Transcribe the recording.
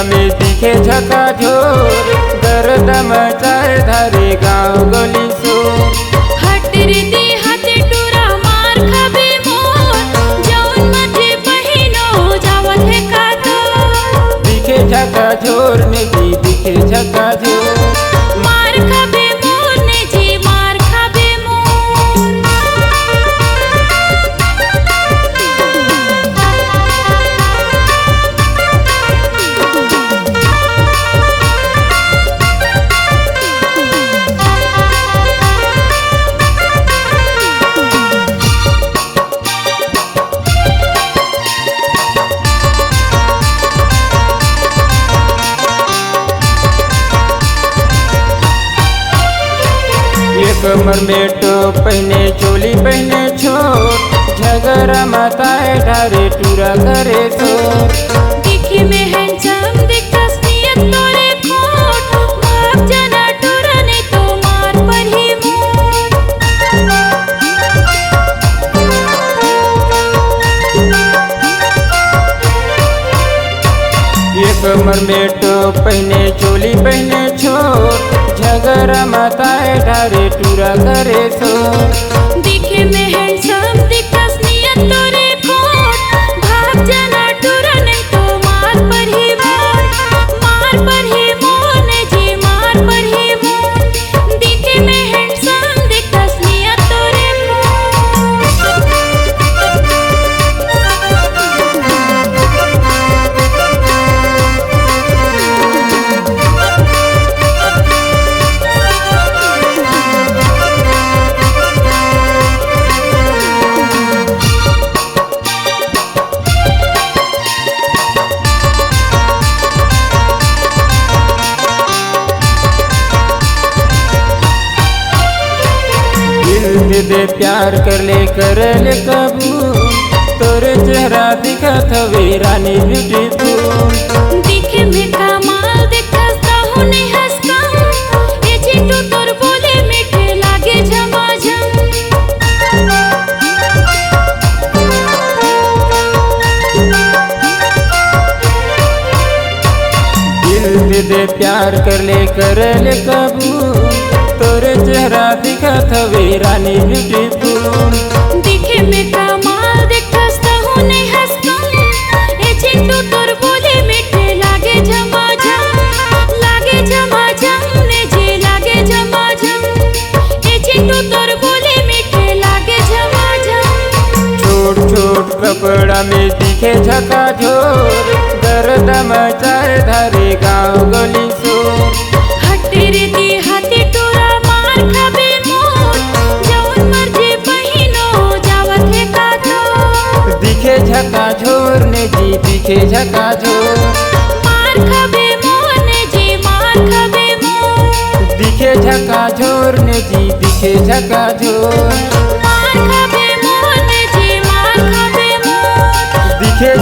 में दिखे झकाझोर, गर्द मचाए धारे गाँव गली शोर। हट रे देहाती टूरा मार खाबे मोर, जौन मजे बहिनो जावत है कातो। दिखे झकाझोर ने जी दिखे झकाझोर, मार खाबे मोर ने जी मार खाबे मोर। कमर में टोप पहने चोली पहने छोट, झगड़ा माताए ढारे टूरा करे शोर। दिखे में हैंडसम दिखस नियत तोरे खोट, भाग जाना टूरा ने तो मार पर ही मोर। ये कमर में टोप पहने चोली पहने छोट, झगड़ा माताए ढारे टूरा करे शोर। दिखे में हैंडसम दिखस नियत तोरे खोट, भाग जाना टूरा ने तो मार पर ही मोर। मार पर ही मोर ने जी मार पर ही मोर। दिखे में हैंडसम दिखस नियत तोरे दिल दे प्यार कर ले कबूल, तोरे चेहरा दिखत हवे रानी ब्यूटीफुल। दिखे में कमाल दिखस ताहू ने हंस कम, ए चिट्टू तोर बोले मीठे लागे झमाझम। दिल दे प्यार कर ले कबूल, तोरे चेहरा दिखत हवे रानी ब्यूटीफुल। दिखे में कमाल दिखस ताहू ने हंस कम, ए चिट्टू तोर बोले मीठे लागे झमाझम। लागे झमाझम ने जी लागे झमाझम, ए चिट्टू तोर बोले मीठे लागे झमाझम। छोट छोट कपड़ा में दिखे झकाझोर, गर्द मचाए धारे गाँव गली शोर। हट रे देहाती टूरा मार खाबे मोर, जौन मर्जी बहिनो जावत है कातो। दिखे झकाझोर ने जी दिखे झकाझोर, मार खाबे मोर ने जी मार खाबे मोर। दिखे झकाझोर ने जी दिखे झकाझोर, मार खाबे मोर ने जी मार खाबे मोर। दिखे